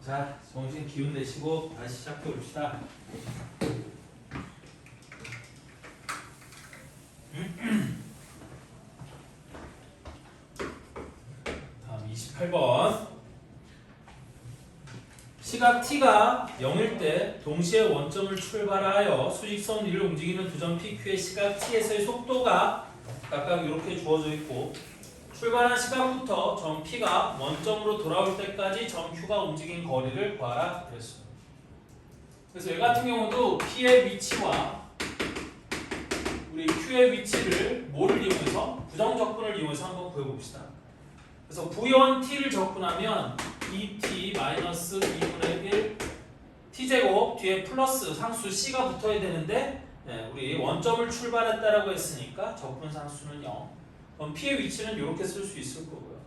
자, 정신 기운 내시고 다시 시작해 봅시다. 다음 28번. 시각 t가 0일 때 동시에 원점을 출발하여 수직선 위를 움직이는 두 점 PQ의 시각 t에서의 속도가 각각 이렇게 주어져 있고, 출발한 시각부터 점 P가 원점으로 돌아올 때까지 점 Q가 움직인 거리를 구하라 그랬어요. 그래서 얘 같은 경우도 P의 위치와 우리 Q의 위치를 뭐를 이용해서? 부정적분을 이용해서 한번 구해봅시다. 그래서 V1 T를 적분하면 2T 마이너스 2분의 1 T제곱 뒤에 플러스 상수 C가 붙어야 되는데, 우리 원점을 출발했다라고 했으니까 적분 상수는 0. 그럼 P의 위치는 이렇게 쓸 수 있을 거고요.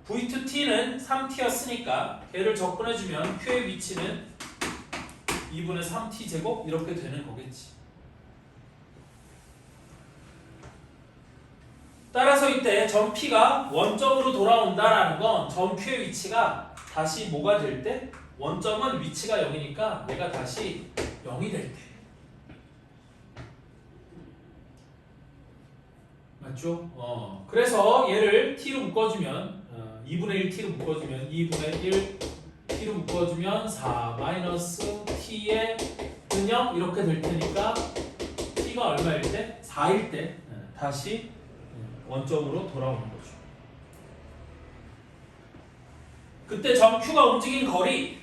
V2T는 3T였으니까 걔를 적분해주면 Q의 위치는 2분의 3T제곱 이렇게 되는 거겠지. 따라서 이때 점 P가 원점으로 돌아온다라는 건 점 Q의 위치가 다시 뭐가 될 때? 원점은 위치가 0이니까 얘가 다시 0이 될 때. 맞죠? 그래서 얘를 t로 묶어주면 2분의 1 t로 묶어주면 2분의 1 t로 묶어주면 4 마이너스 t의 근영 이렇게 될 테니까 t가 얼마일 때? 4일 때 다시 원점으로 돌아오는 거죠. 그때 점 Q가 움직인 거리.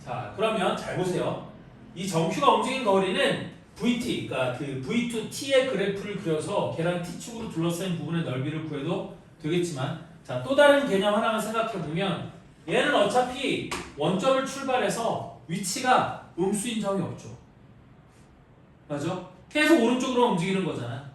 자, 그러면 잘 보세요. 이 점 Q가 움직인 거리는 VT, 그러니까 그 V2T의 그래프를 그려서 걔랑 T축으로 둘러싸인 부분의 넓이를 구해도 되겠지만, 자, 또 다른 개념 하나만 생각해보면 얘는 어차피 원점을 출발해서 위치가 음수인 점이 없죠. 맞아? 계속 오른쪽으로 움직이는 거잖아.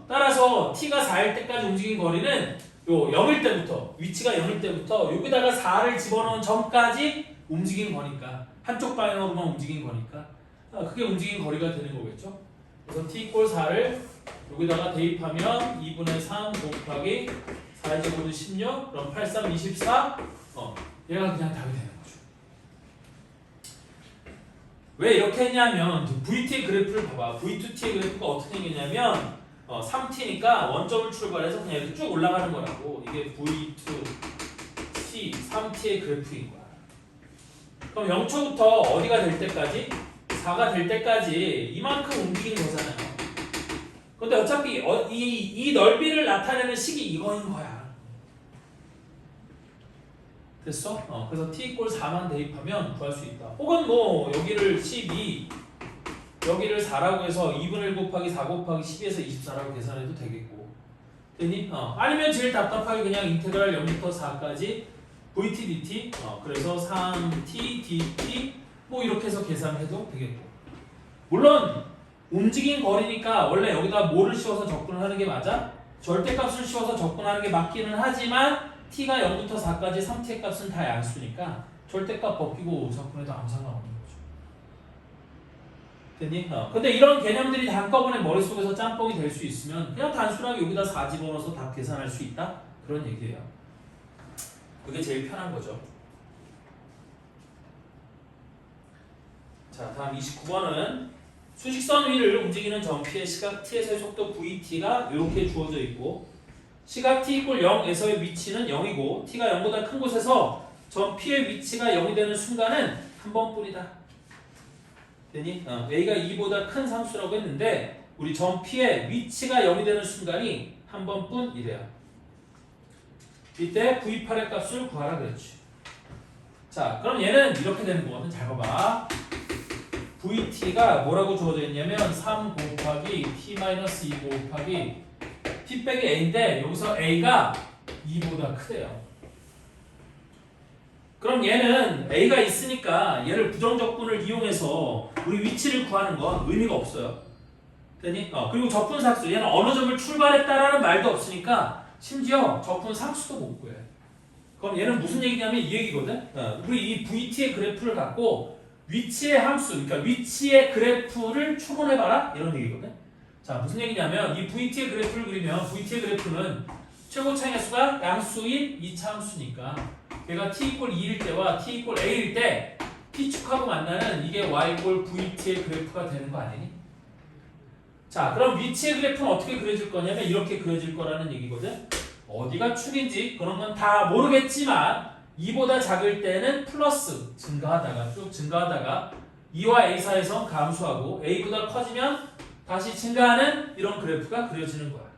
따라서 T가 4일 때까지 움직인 거리는 요 0일 때부터, 위치가 0일 때부터 여기다가 4를 집어넣은 점까지 움직인 거니까, 한쪽 방향으로만 움직인 거니까 그게 움직인 거리가 되는 거겠죠. 그래서 t = 4를 여기다가 대입하면 2분의 3 곱하기 4의 제곱은 16, 그럼 8, 3, 24. 얘가 그냥 답이 되는 거죠. 왜 이렇게 했냐면 VT의 그래프를 봐봐. V2T의 그래프가 어떻게 생겼냐면 3T니까 원점을 출발해서 그냥 이렇게 쭉 올라가는 거라고. 이게 V2T, 3T의 그래프인 거야. 그럼 0초부터 어디가 될 때까지? 4가 될 때까지 이만큼 움직이는 거잖아요. 근데 어차피 이 넓이를 나타내는 식이 이거인 거야. 됐어? 그래서 t = 4만 대입하면 구할 수 있다. 혹은 뭐 여기를 12, 여기를 4라고 해서 2분의 1 곱하기 4 곱하기 12에서 24라고 계산해도 되겠고. 되니? 아니면 제일 답답하게 그냥 인테그랄 0부터 4까지 VT dt, 그래서 3t dt 뭐 이렇게 해서 계산해도 되겠고. 물론 움직인 거리니까 원래 여기다 뭐를 씌워서 접근을 하는 게 맞아? 절대값을 씌워서 접근하는 게 맞기는 하지만 t가 0부터 4까지 3t의 값은 다 양수니까 절대값 벗기고 접근해도 아무 상관없는 거죠. 됐니? 근데 이런 개념들이 다 한꺼번에 머릿속에서 짬뽕이 될 수 있으면 그냥 단순하게 여기다 4 집어넣어서 답 계산할 수 있다? 그런 얘기예요. 그게 제일 편한 거죠. 자, 다음 29번은 수직선 위를 움직이는 점 P의 시각 t에서의 속도 VT가 이렇게 주어져 있고, 시각 t = 0에서의 위치는 0이고 t가 0보다 큰 곳에서 점 P의 위치가 0이 되는 순간은 한 번뿐이다. 되니? A가 2보다 큰 상수라고 했는데 우리 점 P의 위치가 0이 되는 순간이 한 번뿐이래요. 이때 V8의 값을 구하라 그랬지. 자, 그럼 얘는 이렇게 되는 거거든. 잘 봐봐. VT가 뭐라고 주어져 있냐면 3 곱하기 T-2 곱하기 T 빼기 A인데 여기서 A가 2보다 크대요. 그럼 얘는 A가 있으니까 얘를 부정적분을 이용해서 우리 위치를 구하는 건 의미가 없어요. 되니? 그리고 적분상수, 얘는 어느 점을 출발했다라는 말도 없으니까 심지어 적분상수도 못 구해. 그럼 얘는 무슨 얘기냐면 이 얘기거든. 우리 이 VT의 그래프를 갖고 위치의 함수, 그러니까 위치의 그래프를 추론해봐라 이런 얘기거든. 자, 무슨 얘기냐면 이 VT의 그래프를 그리면 VT의 그래프는 최고 차이의 수가 양수인 2차 함수니까 걔가 t 이퀄 2일 때와 t 이퀄 a일 때 t축하고 만나는 이게 y 이퀄 vt의 그래프가 되는 거 아니니? 자, 그럼 위치의 그래프는 어떻게 그려질 거냐면 이렇게 그려질 거라는 얘기거든. 어디가 축인지 그런 건 다 모르겠지만 2보다 작을 때는 플러스 증가하다가 쭉 증가하다가 2와 a 사이에서 감소하고 a보다 커지면 다시 증가하는 이런 그래프가 그려지는 거야.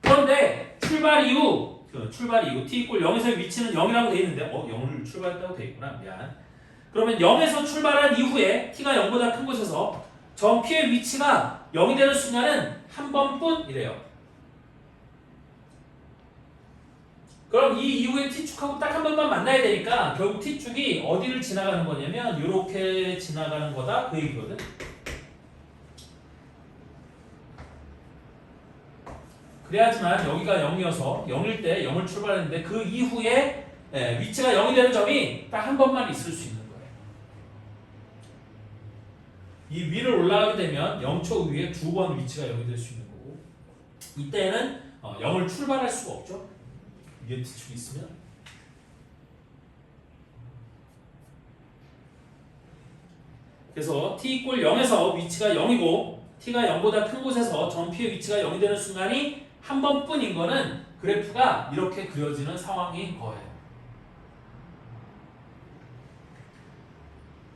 그런데 출발 이후 t 이퀄 0에서의 위치는 0이라고 돼 있는데 0을 출발했다고 돼 있구나. 미안. 그러면 0에서 출발한 이후에 t가 0보다 큰 곳에서 점 P의 위치가 0이 되는 순간은 한 번뿐이래요. 그럼 이 이후에 t축하고 딱 한 번만 만나야 되니까 결국 t축이 어디를 지나가는 거냐면 이렇게 지나가는 거다 그 얘기거든. 그래야지만 여기가 0이어서 0일 때 0을 출발했는데 그 이후에 위치가 0이 되는 점이 딱 한 번만 있을 수 있는 거예요. 이 위를 올라가게 되면 0초 위에 두 번 위치가 0이 될 수 있는 거고 이때는 0을 출발할 수가 없죠. 위에 t축이 있으면. 그래서 t 이퀄 0에서 위치가 0이고 t가 0보다 큰 곳에서 점 P의 위치가 0이 되는 순간이 한 번뿐인 거는 그래프가 이렇게 그려지는 상황인 거예요.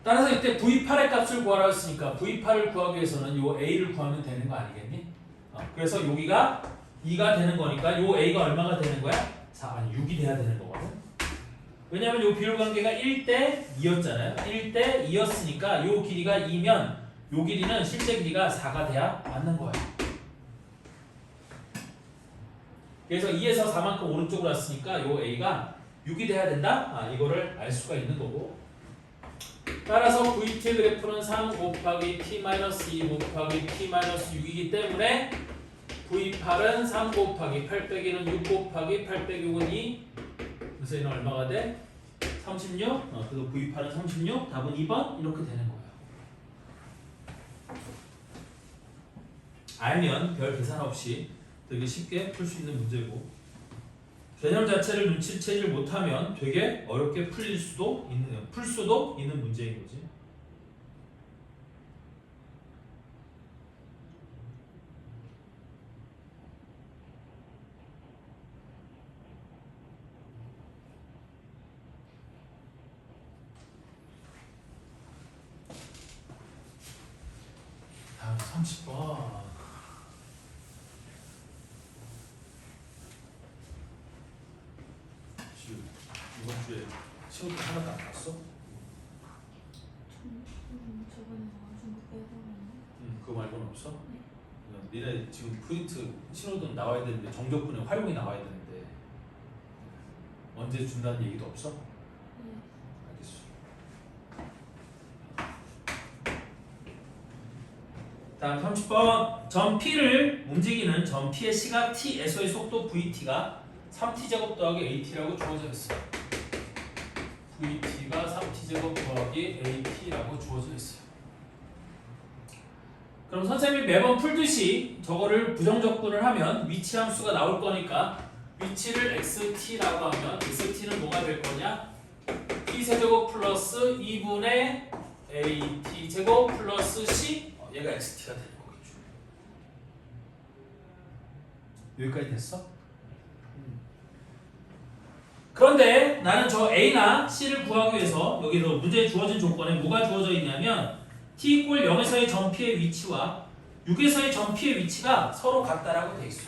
따라서 이때 V8의 값을 구하라고 했으니까 V8을 구하기 위해서는 요 A를 구하면 되는 거 아니겠니? 그래서 여기가 2가 되는 거니까 요 A가 얼마가 되는 거야? 6이 돼야 되는 거거든. 왜냐면 요 비율관계가 1대 2였잖아요. 1대 2였으니까 요 길이가 2면 요 길이는 실제 길이가 4가 돼야 맞는 거예요. 그래서 2에서 4만큼 오른쪽으로 왔으니까 요 A가 6이 돼야 된다? 이거를 알 수가 있는 거고. 따라서 VT 그래프는 3 곱하기 T-2 곱하기 T-6이기 때문에 V8은 3 곱하기 8 빼기는 6 곱하기 8 빼기 5는 2. 그래서 얘는 얼마가 돼? 36? 그래서 V8은 36, 답은 2번 이렇게 되는 거예요. 알면 별 계산 없이 되게 쉽게 풀 수 있는 문제고 개념 자체를 눈치채질 못하면 되게 어렵게 풀 수도 있는 문제인 거지. 다음 30번. 이번 주에 친구들 하나도 안 봤어? 저번에 나와준 거 빼고는. 그거 말고는 없어? 네. 니네 지금 포인트 신호등 나와야 되는데 정적분에 활용이 나와야 되는데 언제 준다는 얘기도 없어? 네. 알겠어. 다음 30번. 점 P를 움직이는 점 P의 시각 t에서의 속도 vt가 3t제곱 더하기 at라고 주어져 있어요. vt가 3t제곱 더하기 at라고 주어져 있어요. 그럼 선생님이 매번 풀듯이 저거를 부정적분을 하면 위치 함수가 나올 거니까 위치를 xt라고 하면 xt는 뭐가 될 거냐? t세제곱 플러스 2분의 at제곱 플러스 c 얘가 xt가 되는 거겠죠. 여기까지 됐어? 그런데 나는 저 a나 c를 구하기 위해서 여기서 문제에 주어진 조건에 뭐가 주어져 있냐면 t 이퀄 0에서의 점 P의 위치와 6에서의 점 P의 위치가 서로 같다라고 돼 있어요.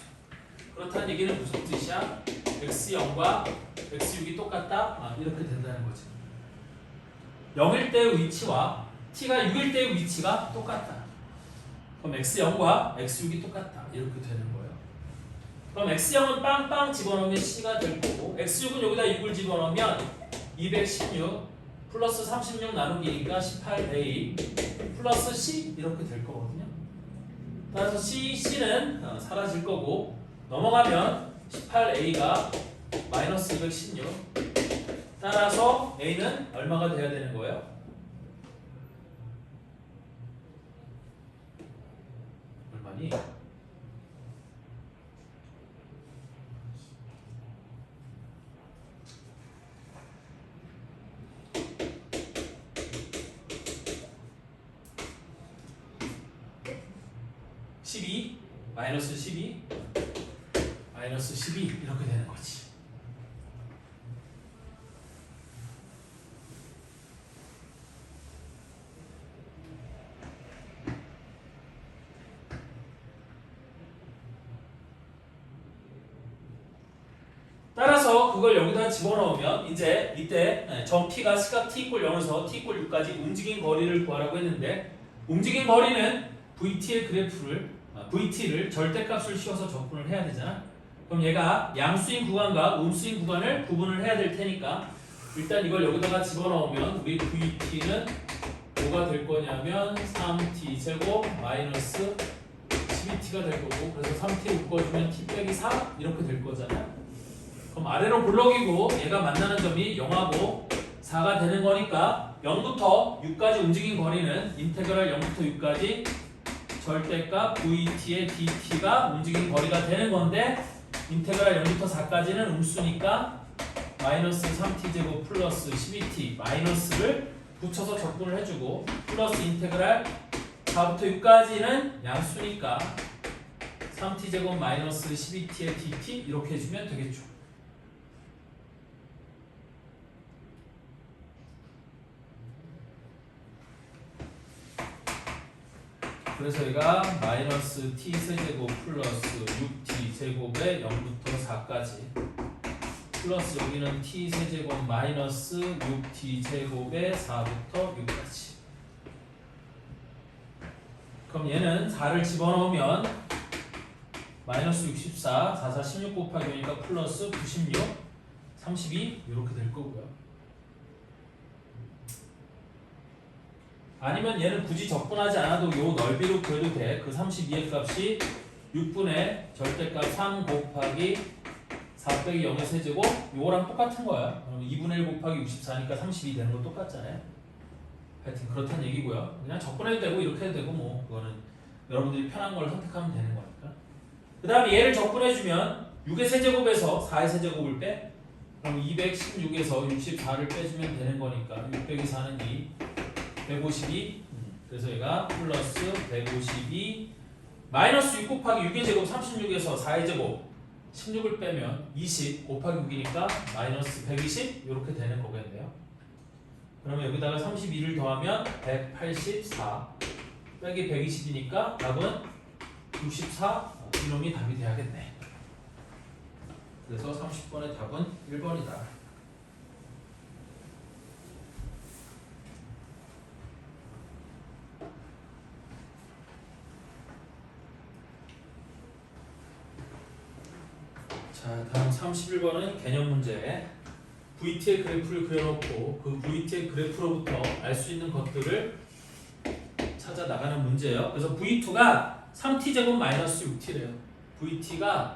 그렇다는 얘기는 무슨 뜻이야? x0과 x6이 똑같다? 이렇게 된다는 거지. 0일 때의 위치와 t가 6일 때의 위치가 똑같다. 그럼 x0과 x6이 똑같다. 이렇게 되는 거예요. 그럼 x0은 빵빵 집어넣으면 c가 될 거고 x6은 여기다 6을 집어넣으면 216 플러스 36 나누기니까 18a 플러스 c 이렇게 될 거거든요. 따라서 c는 사라질 거고 넘어가면 18a가 마이너스 216 따라서 a는 얼마가 돼야 되는 거예요? 얼마니? 12 마이너스 12 마이너스 12 이렇게 되는 거지. 따라서 그걸 여기다 집어넣으면 이제 이때 점 P가 시각 T = 0에서 T = 6까지 움직인 거리를 구하라고 했는데 움직인 거리는 VT의 그래프를 VT를 절대값을 씌워서 적분을 해야 되잖아. 그럼 얘가 양수인 구간과 음수인 구간을 구분을 해야 될 테니까 일단 이걸 여기다가 집어넣으면 우리 VT는 뭐가 될 거냐면 3t 제곱 마이너스 12t가 될 거고 그래서 3t 묶어주면 t 빼기 4 이렇게 될 거잖아. 그럼 아래로 블럭이고 얘가 만나는 점이 0하고 4가 되는 거니까 0부터 6까지 움직인 거리는 인테그랄 0부터 6까지 절대값 VT의 DT가 움직인 거리가 되는 건데 인테그랄 0부터 4까지는 음수니까 마이너스 3t 제곱 플러스 12t 마이너스를 붙여서 적분을 해주고 플러스 인테그랄 4부터 6까지는 양수니까 3t 제곱 마이너스 12t의 dt 이렇게 해주면 되겠죠. 그래서 얘가 마이너스 t 세제곱 플러스 6t 제곱에 0부터 4까지 플러스 여기는 t 세제곱 마이너스 6t 제곱에 4부터 6까지. 그럼 얘는 4를 집어넣으면 마이너스 64, 4, 4, 16 곱하기 5니까 플러스 96, 32 이렇게 될 거고요. 아니면 얘는 굳이 적분하지 않아도 요 넓이로 구해도 돼. 그 32의 값이 6분의 절대값 3 곱하기 4 빼기 0의 세제곱 요거랑 똑같은 거야. 그럼 2분의 1 곱하기 64니까 32 되는 거 똑같잖아요. 하여튼 그렇다는 얘기고요. 그냥 적분해도 되고 이렇게 해도 되고 뭐 그거는 여러분들이 편한 걸 선택하면 되는 거니까. 그 다음에 얘를 적분해주면 6의 세제곱에서 4의 세제곱을 빼. 그럼 216에서 64를 빼주면 되는 거니까 6 빼기 4는 2 152 그래서 얘가 플러스 152 마이너스 6 곱하기 6의 제곱 36에서 4의 제곱 16을 빼면 20 곱하기 6이니까 마이너스 120 이렇게 되는 거겠네요. 그러면 여기다가 32를 더하면 184 빼기 120이니까 답은 64 이놈이 답이 돼야겠네. 그래서 30번의 답은 1번이다. 자, 다음 31번은 개념 문제. VT의 그래프를 그려놓고 그 VT의 그래프로부터 알 수 있는 것들을 찾아 나가는 문제예요. 그래서 V2가 3t 제곱 마이너스 6t래요. VT가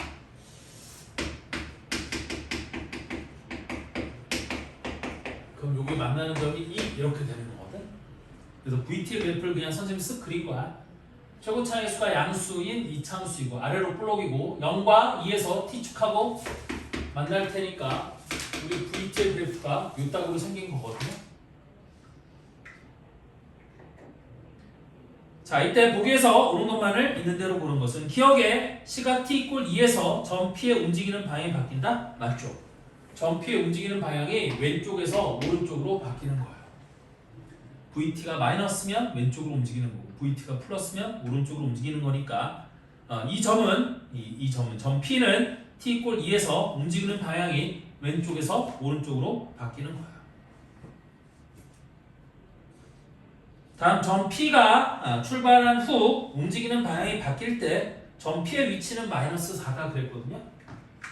그럼 여기 만나는 점이 2 이렇게 되는 거거든. 그래서 VT의 그래프를 그냥 선생님이 쓱 그린 거야. 최고차의 수가 양수인 이차함수이고 아래로 블록이고 0과 2에서 t축하고 만날 테니까 우리 VT의 그래프가 요따구로 생긴 거거든요. 자, 이때 보기에서 오른것만을 있는 대로 보는 것은 기억에 시각 t = 2에서 점 P의 움직이는 방향이 바뀐다? 맞죠? 점 P의 움직이는 방향이 왼쪽에서 오른쪽으로 바뀌는 거예요. VT가 마이너스면 왼쪽으로 움직이는 거고 VT가 플러스면 오른쪽으로 움직이는 거니까 이 점은 점 P는 t = 2에서 움직이는 방향이 왼쪽에서 오른쪽으로 바뀌는 거야. 다음 점 P가 출발한 후 움직이는 방향이 바뀔 때 점 P의 위치는 마이너스 4가 그랬거든요.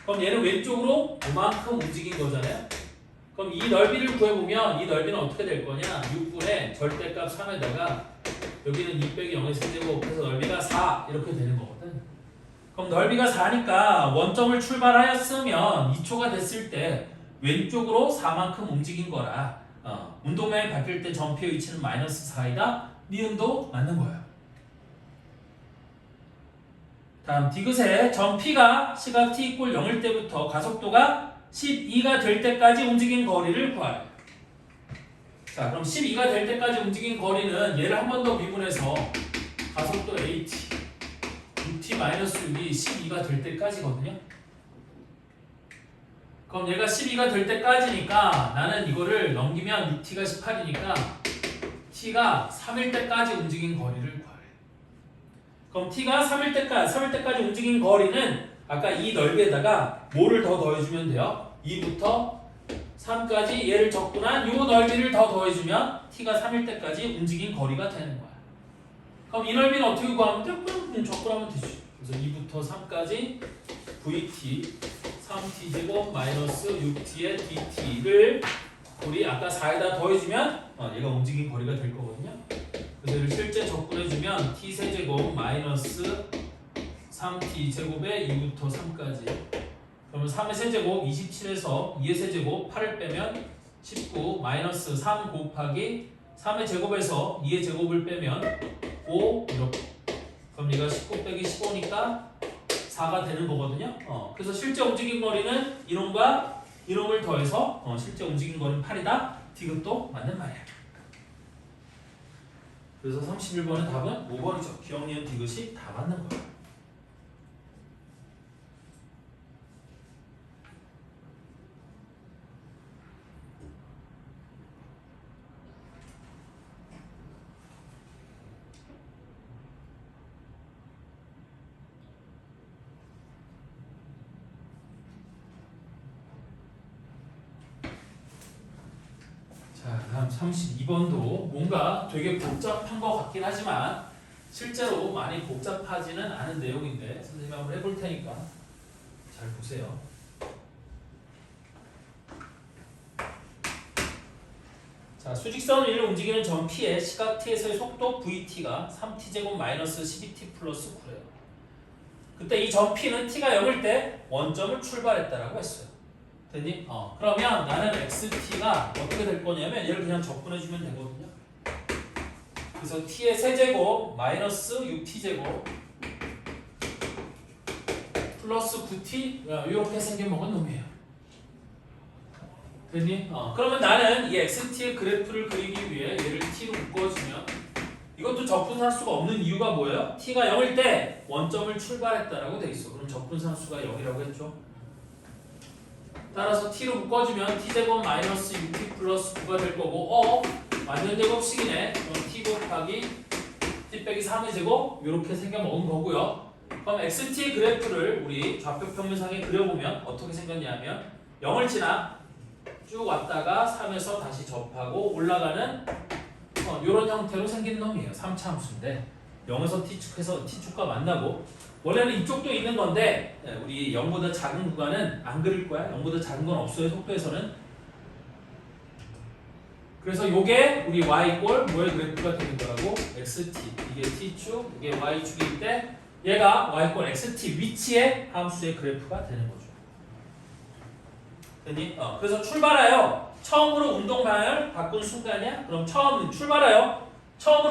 그럼 얘는 왼쪽으로 그만큼 움직인 거잖아요. 그럼 이 넓이를 구해보면 이 넓이는 어떻게 될 거냐? 6분의 절대값 3에다가 여기는 2 빼기 0의 세제곱 해서 넓이가 4 이렇게 되는 거거든. 그럼 넓이가 4니까 원점을 출발하였으면 2초가 됐을 때 왼쪽으로 4만큼 움직인 거라 운동량이 바뀔 때 점 P의 위치는 마이너스 4이다. 니은도 맞는 거예요. 다음 디귿에 점 P가 시각 t = 0일 때부터 가속도가 12가 될 때까지 움직인 거리를 구하래. 자, 그럼 12가 될 때까지 움직인 거리는 얘를 한 번 더 미분해서 가속도 AT 6t-6이 12가 될 때까지거든요. 그럼 얘가 12가 될 때까지니까 나는 이거를 넘기면 6t가 18이니까 t가 3일 때까지 움직인 거리를 구하래. 그럼 t가 3일 때까지 움직인 거리는 아까 이 넓이에다가 뭐를 더 더해주면 돼요? 2부터 3까지 얘를 적분한 이 넓이를 더 더해주면 t가 3일 때까지 움직인 거리가 되는 거야. 그럼 이 넓이는 어떻게 구하면 돼? 그냥 적분하면 되지. 그래서 2부터 3까지 vt 3t제곱 마이너스 6t의 dt를 우리 아까 4에다 더해주면 얘가 움직인 거리가 될 거거든요. 그래서 이를 실제 적분해주면 t세제곱 마이너스 3t제곱에 2부터 3까지 그러면 3의 세제곱 27에서 2의 세제곱 8을 빼면 19 마이너스 3 곱하기 3의 제곱에서 2의 제곱을 빼면 5 이렇게 그럼 얘가 19 빼기 15니까 4가 되는 거거든요. 그래서 실제 움직인 거리는 이놈과 이놈을 더해서 실제 움직인 거리는 8이다. 디귿도 맞는 말이야. 그래서 31번의 답은 5번이죠. 기억, 니은, 디귿이 다 맞는 거야. 자, 다음 32번도 뭔가 되게 복잡한 것 같긴 하지만 실제로 많이 복잡하지는 않은 내용인데 선생님이 한번 해볼 테니까 잘 보세요. 자, 수직선 위를 움직이는 점 P의 시각 T에서의 속도 VT가 3T제곱 마이너스 12T 플러스 9래요. 그때 이 점 P는 T가 0일 때 원점을 출발했다라고 했어요. 됐니? 그러면 나는 XT가 어떻게 될 거냐면 얘를 그냥 적분해주면 되거든요. 그래서 T의 세제곱 마이너스 6T제곱 플러스 9T 이렇게 생겨먹은 놈이에요. 됐니? 그러면 나는 이 XT의 그래프를 그리기 위해 얘를 T로 묶어주면 이것도 적분상수가 없는 이유가 뭐예요? T가 0일 때 원점을 출발했다라고 돼 있어. 그럼 적분상수가 0이라고 했죠. 따라서 t로 묶어주면 t제곱 마이너스 6t 플러스 9가 될 거고 완전제곱식이네. 그럼 t 곱하기 t 빼기 3의 제곱 이렇게 생겨먹은 거고요. 그럼 xt의 그래프를 우리 좌표 평면상에 그려보면 어떻게 생겼냐면 0을 지나 쭉 왔다가 3에서 다시 접하고 올라가는 이런 형태로 생긴 놈이에요. 3차 함수인데 0에서 t축해서 t축과 만나고 원래는 이쪽도 있는 건데 우리 0보다 작은 구간은 안 그릴 거야. 0보다 작은 건 없어요. 속도에서는. 그래서 요게 우리 y 꼴 뭐의 그래프가 되는 거라고? xt. 이게 t축, 이게 y축일 때 얘가 y 꼴 xt 위치의 함수의 그래프가 되는 거죠. 됐니? 그래서 출발하여 처음으로 운동 방향을 바꾼 순간이야? 그럼 처음으로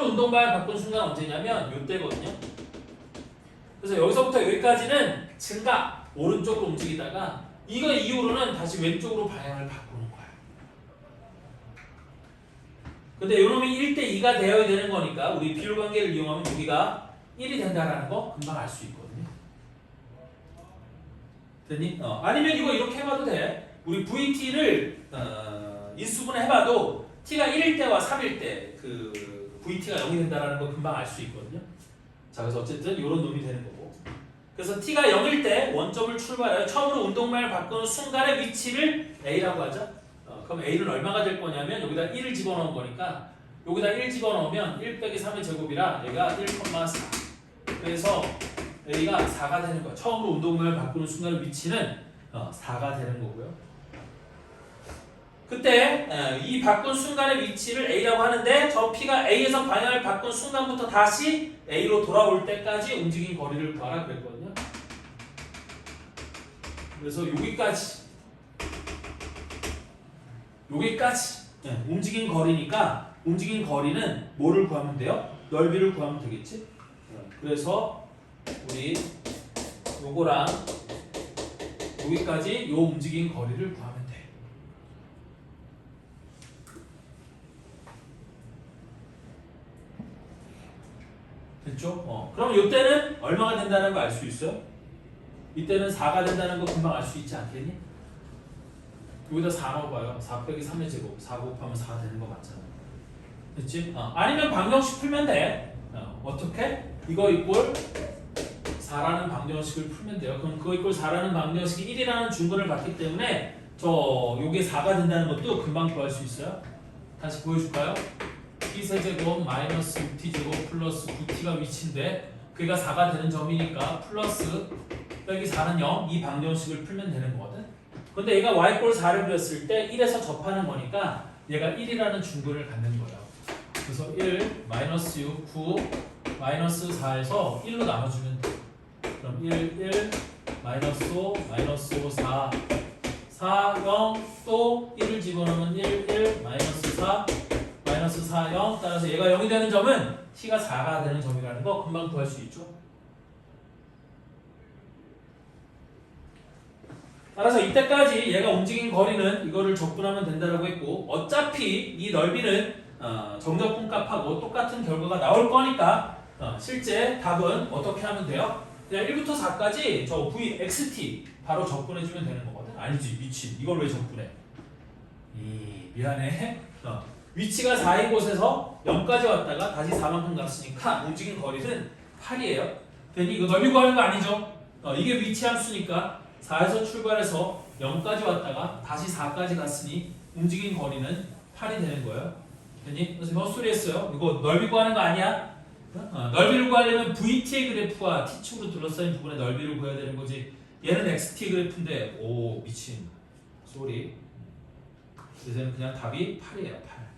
운동 방향을 바꾼 순간 언제냐면 요때거든요. 그래서 여기서부터 여기까지는 증가 오른쪽으로 움직이다가 이거 이후로는 다시 왼쪽으로 방향을 바꾸는 거야. 근데 요놈이 1대2가 되어야 되는 거니까 우리 비율 관계를 이용하면 여기가 1이 된다라는 거 금방 알 수 있거든요. 됐니? 아니면 이거 이렇게 해봐도 돼. 우리 VT를 인수분해 해봐도 T가 1일 때와 3일 때 그 VT가 0이 된다라는 거 금방 알 수 있거든요. 자, 그래서 어쨌든 이런 놈이 되는 거고. 그래서 t가 0일 때 원점을 출발하여 처음으로 운동방향을 바꾸는 순간의 위치를 A라고 하죠. 그럼 A는 얼마가 될 거냐면 여기다 1을 집어넣은 거니까 여기다 1 집어넣으면 1 빼기 3의 제곱이라 얘가 1,4. 그래서 A가 4가 되는 거야. 처음으로 운동방향을 바꾸는 순간의 위치는 4가 되는 거고요. 그때 이 바꾼 순간의 위치를 A라고 하는데 저 P가 A에서 방향을 바꾼 순간부터 다시 A로 돌아올 때까지 움직인 거리를 구하라 그랬거든요. 그래서 여기까지 움직인 거리니까 움직인 거리는 뭐를 구하면 돼요? 넓이를 구하면 되겠지? 그래서 우리 요거랑 여기까지 요 움직인 거리를 구하면 돼. 됐죠? 됐죠? 그럼 이때는 얼마가 된다는 거 알 수 있어요? 이때는 4가 된다는 거 금방 알 수 있지 않겠니? 여기다 4 넣어봐요. 4 빼기 3의 제곱. 4 곱하면 4 되는 거 맞잖아. 됐지? 아니면 방정식 풀면 돼. 어떻게? 이거 이꼴 4라는 방정식을 풀면 돼요. 그럼 그거 이꼴 4라는 방정식이 1이라는 중근을 받기 때문에 요게 4가 된다는 것도 금방 구할 수 있어요. 다시 보여줄까요? t세제곱 마이너스 6t제곱 플러스 9t가 위치인데 그게 4가 되는 점이니까 플러스 빼기 4는 0 이 방정식을 풀면 되는 거거든. 근데 얘가 y꼴 4를 그렸을 때 1에서 접하는 거니까 얘가 1이라는 중근을 갖는 거예요. 그래서 1, 마이너스 6, 9, 마이너스 4에서 1로 나눠주면 돼. 그럼 1, 1, 마이너스 5, 마이너스 5, 4, 4, 0, 또 1을 집어넣으면 1, 1, 마이너스 4, 마이너스 4, 0. 따라서 얘가 0이 되는 점은 t가 4가 되는 점이라는 거 금방 구할 수 있죠. 따라서 이때까지 얘가 움직인 거리는 이거를 적분하면 된다고 했고 어차피 이 넓이는 정적분값하고 똑같은 결과가 나올 거니까 실제 답은 어떻게 하면 돼요? 그냥 1부터 4까지 저 v xt 바로 적분해주면 되는 거거든. 아니지 미친 이걸 왜 적분해? 미안해. 위치가 4인 곳에서 0까지 왔다가 다시 4만큼 갔으니까 움직인 거리는 8이에요. 괜히 이거 넓이 구하는 거 아니죠? 이게 위치 함수니까 4에서 출발해서 0까지 왔다가 다시 4까지 갔으니 움직인 거리는 8이 되는 거예요. 괜히? 그래서 헛소리 했어요. 이거 넓이 구하는 거 아니야? 넓이를 구하려면 VT의 그래프와 T축으로 둘러싸인 부분의 넓이를 구해야 되는 거지. 얘는 XT의 그래프인데 오 미친 쏘리. 그래서 얘는 그냥 답이 8이에요. 8.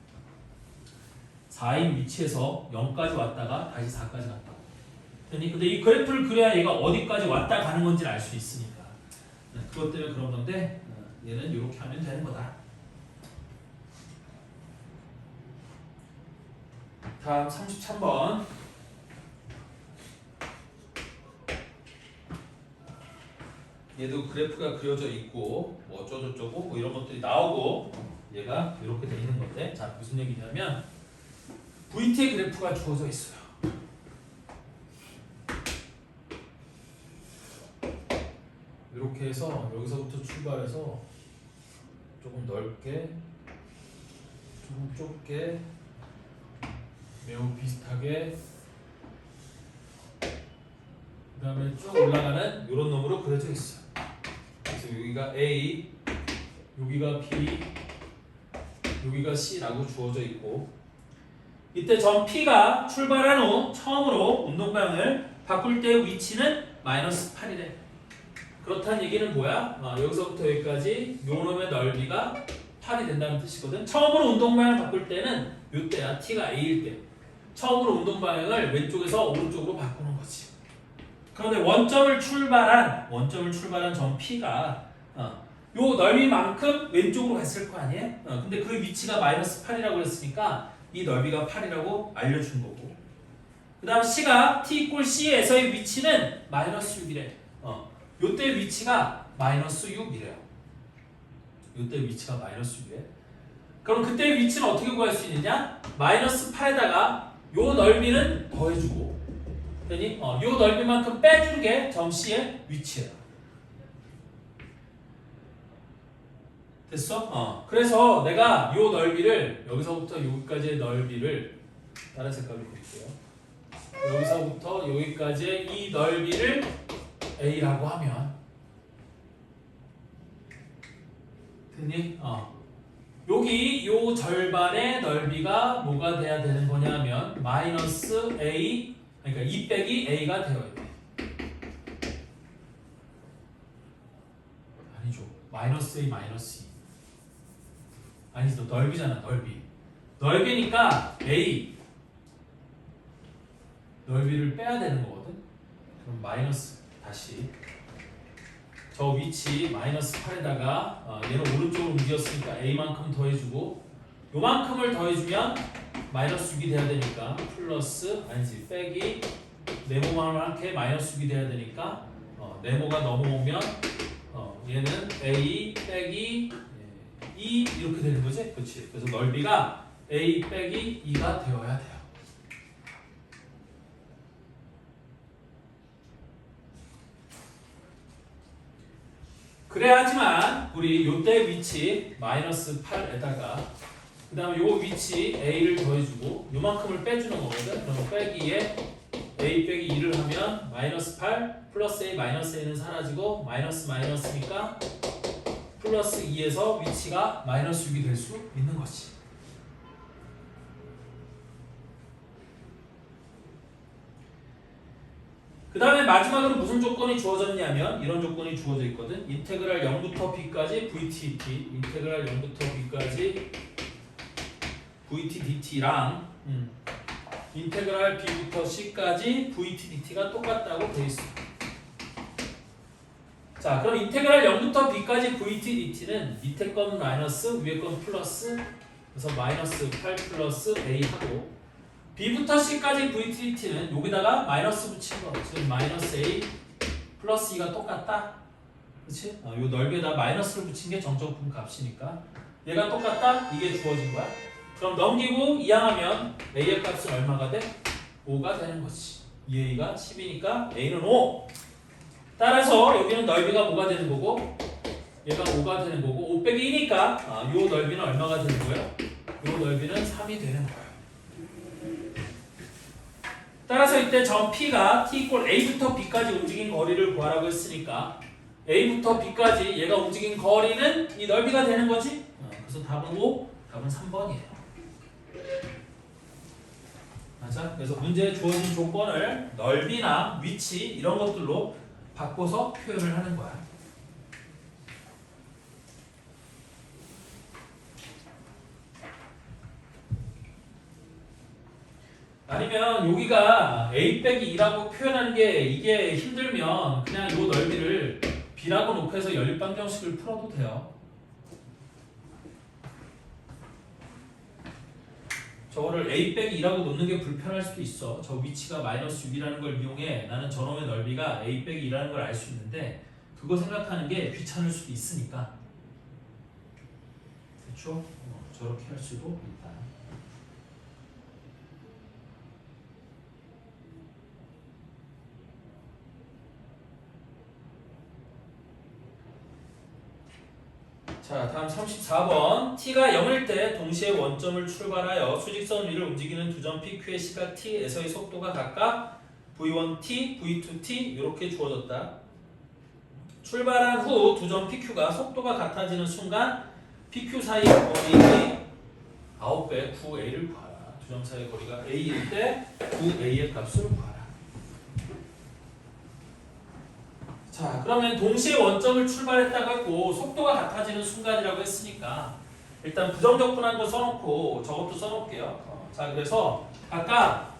4인 위치에서 0까지 왔다가 다시 4까지 갔다. 근데 이 그래프를 그려야 얘가 어디까지 왔다 가는 건지를 알 수 있으니까. 그것 때문에 그런 건데 얘는 이렇게 하면 되는 거다. 다음 33번. 얘도 그래프가 그려져 있고 뭐 어쩌고저쩌고 뭐 이런 것들이 나오고 얘가 이렇게 돼 있는 건데 자 무슨 얘기냐면 VT의 그래프가 주어져 있어요. 이렇게 해서 여기서부터 출발해서 조금 넓게 조금 좁게 매우 비슷하게 그 다음에 쭉 올라가는 이런 놈으로 그려져 있어요. 그래서 여기가 A, 여기가 B, 여기가 C라고 주어져 있고 이때 점 P가 출발한 후 처음으로 운동방향을 바꿀 때의 위치는 마이너스 8이래. 그렇다는 얘기는 뭐야? 여기서부터 여기까지 요 놈의 넓이가 8이 된다는 뜻이거든. 처음으로 운동방향을 바꿀 때는 이때야. T가 A일 때. 처음으로 운동방향을 왼쪽에서 오른쪽으로 바꾸는 거지. 그런데 원점을 출발한 점 P가 요 넓이만큼 왼쪽으로 갔을 거 아니에요? 근데 그 위치가 마이너스 8이라고 했으니까 이 넓이가 8이라고 알려준 거고 그 다음 C가 T = C에서의 위치는 마이너스 6이래. 요때 위치가 마이너스 6이래요. 요때 위치가 마이너스 6이래. 그럼 그때 위치는 어떻게 구할 수 있느냐? 마이너스 8에다가 요 넓이는 더해주고 되니? 요 넓이만큼 빼준 게 점 C의 위치예요. 됐어? 그래서 내가 요 넓이를 여기서부터 여기까지의 넓이를 다른 색깔로 그릴게요. 여기서부터 여기까지의 이 넓이를 A라고 하면 됐니? 여기 요 절반의 넓이가 뭐가 돼야 되는 거냐면 마이너스 A 그러니까 2 빼기 A가 되어야 돼. 아니죠. 마이너스 A 마이너스 2 아니죠. 넓이잖아. 넓이니까 A 넓이를 빼야 되는 거거든. 그럼 마이너스 다시 저 위치 마이너스 8에다가 얘는 오른쪽으로 움직였으니까 A만큼 더해주고 요만큼을 더해주면 마이너스 6이 돼야 되니까 플러스 아니지 빼기 네모만하게 마이너스 6이 돼야 되니까 네모가 넘어오면 얘는 A 빼기 2 이렇게 되는 거지? 그렇지. 그래서 넓이가 A 빼기 2가 되어야 돼요. 그래야지만 우리 요때 위치 마이너스 8에다가 그 다음에 요 위치 a를 더해주고 요만큼을 빼주는 거거든. 그럼 빼기에 a 빼기 2를 하면 마이너스 8 플러스 a 마이너스 a는 사라지고 마이너스 마이너스니까 플러스 2에서 위치가 마이너스 6이 될 수 있는 거지. 그 다음에 마지막으로 무슨 조건이 주어졌냐면 이런 조건이 주어져 있거든. 인테그랄 0부터 b까지 vt 인테그랄 0부터 b까지 vt dt랑 인테그랄 b부터 c까지 vt dt가 똑같다고 돼 있어. 자, 그럼 인테그랄 0부터 b까지 vt dt는 밑에 건 마이너스 위에 건 플러스 그래서 마이너스 8 플러스 a 하고 b부터 c까지 vt dt는 여기다가 마이너스 붙인 거. 지금 마이너스 a 플러스 2가 똑같다. 그치? 요 넓이에다 마이너스를 붙인 게 정적분 값이니까 얘가 똑같다? 이게 주어진 거야. 그럼 넘기고 이항하면 a의 값은 얼마가 돼? 5가 되는 거지. 2a가 10이니까 a는 5. 따라서 여기는 넓이가 뭐가 되는 거고 얘가 5가 되는 거고 5 빼기 2니까 요 넓이는 얼마가 되는 거예요? 요 넓이는 3이 되는 거예요. 따라서 이때 점 P가 T 이꼴 A부터 B까지 움직인 거리를 구하라고 했으니까 A부터 B까지 얘가 움직인 거리는 이 넓이가 되는 거지. 그래서 답은 5, 답은 3번이에요. 맞아? 그래서 문제에 주어진 조건을 넓이나 위치 이런 것들로 바꿔서 표현을 하는 거야. 아니면 여기가 a 빼기 2라고 표현하는 게 이게 힘들면 그냥 이 넓이를 b라고 놓고 해서 연립방정식을 풀어도 돼요. 저거를 a 빼기 2라고 놓는 게 불편할 수도 있어. 저 위치가 마이너스 6이라는 걸 이용해 나는 저놈의 넓이가 a 빼기 2라는 걸 알 수 있는데 그거 생각하는 게 귀찮을 수도 있으니까. 그렇죠? 저렇게 할 수도 있다. 자, 다음 34번. t가 0일 때 동시에 원점을 출발하여 수직선 위를 움직이는 두 점 PQ의 시각 t에서의 속도가 각각 v1t, v2t 이렇게 주어졌다. 출발한 후 두 점 PQ가 속도가 같아지는 순간 PQ 사이의 거리의 9배 9a를 구하라. 두 점 사이의 거리가 a일 때 9a의 값을 구하라. 자, 그러면 동시에 원점을 출발했다고 했고 속도가 같아지는 순간이라고 했으니까 일단 부정적분한 거 써놓고 저것도 써놓을게요. 자, 그래서 각각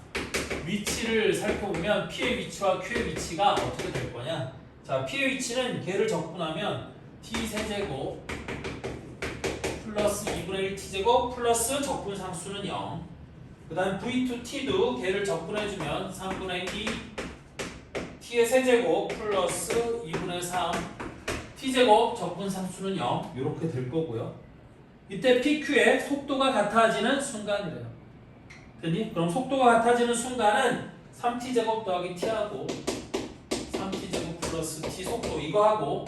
위치를 살펴보면 P의 위치와 Q의 위치가 어떻게 될 거냐. 자, P의 위치는 걔를 적분하면 T세제곱 플러스 2분의 1 T제곱 플러스 적분상수는 0. 그 다음 V2T도 걔를 적분해주면 3분의 2 t의 세제곱 플러스 2분의 3 t제곱 적분상수는 0 이렇게 될 거고요. 이때 PQ의 속도가 같아지는 순간이래요. 됐니? 그럼 속도가 같아지는 순간은 3t제곱 더하기 t하고 3t제곱 플러스 t 속도 이거 하고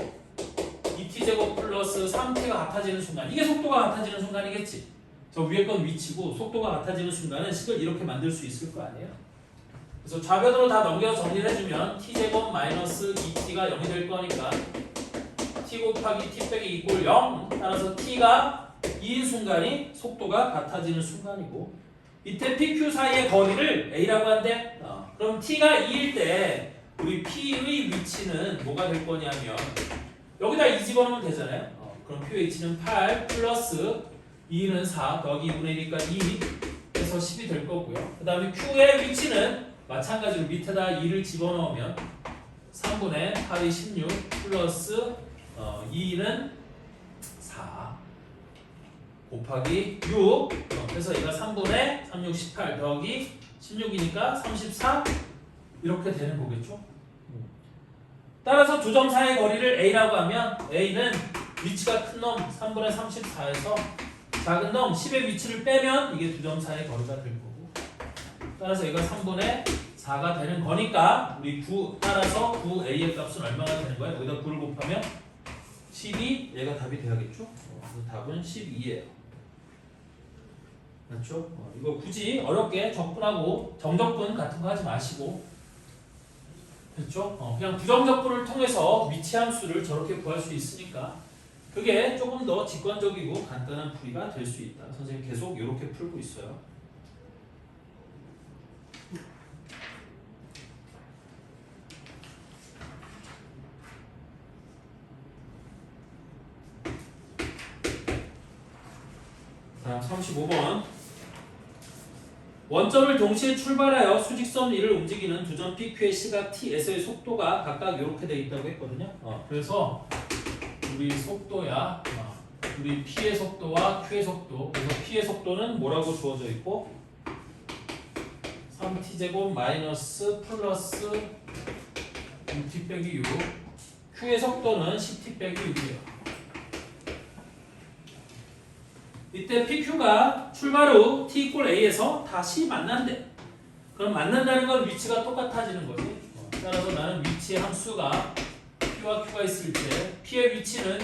2t제곱 플러스 3t가 같아지는 순간 이게 속도가 같아지는 순간이겠지. 저 위에 건 위치고 속도가 같아지는 순간은 식을 이렇게 만들 수 있을 거 아니에요. 그래서 좌변으로 다 넘겨 정리를 해주면 t제곱 마이너스 2t가 0이 될 거니까 t 곱하기 t 빼기 이꼴 0 따라서 t가 2인 순간이 속도가 같아지는 순간이고 이때 pq 사이의 거리를 a라고 한대. 그럼 t가 2일 때 우리 p의 위치는 뭐가 될 거냐면 여기다 2 집어넣으면 되잖아요. 그럼 pH는 8 플러스 2는 4 더하기 2분의 1이니까 2 해서 10이 될 거고요. 그 다음에 q의 위치는 마찬가지로 밑에다 2를 집어넣으면 3분의 8이 16 플러스 2는 4 곱하기 6 그래서 얘가 3분의 3, 6, 18 더하기 16이니까 34 이렇게 되는 거겠죠. 따라서 두 점 사이의 거리를 a라고 하면 a는 위치가 큰 놈 3분의 34에서 작은 놈 10의 위치를 빼면 이게 두 점 사이의 거리가 될 거고 따라서 얘가 3분의 4가 되는 거니까 우리 9 따라서 9a의 값은 얼마가 되는 거야? 여기다 9를 곱하면 12 얘가 답이 돼야겠죠? 그래서 답은 12예요. 맞죠? 이거 굳이 어렵게 적분하고 정적분 같은 거 하지 마시고, 됐죠? 그냥 부정적분을 통해서 위치 함수를 저렇게 구할 수 있으니까 그게 조금 더 직관적이고 간단한 풀이가 될 수 있다. 선생님 계속 이렇게 풀고 있어요. 다음 35번. 원점을 동시에 출발하여 수직선 위를 움직이는 두 점 PQ의 시각 t에서의 속도가 각각 이렇게 돼 있다고 했거든요. 그래서 우리 속도야, 우리 P의 속도와 Q의 속도. 그래서 P의 속도는 뭐라고 주어져 있고 3t제곱 마이너스 플러스 6t 빼기 6. Q의 속도는 10t 빼기 6이에요. 이때 PQ가 출발 후 T = A에서 다시 만난대. 그럼 만난다는 건 위치가 똑같아지는 거지. 따라서 나는 위치의 함수가 P와 Q가 있을 때 P의 위치는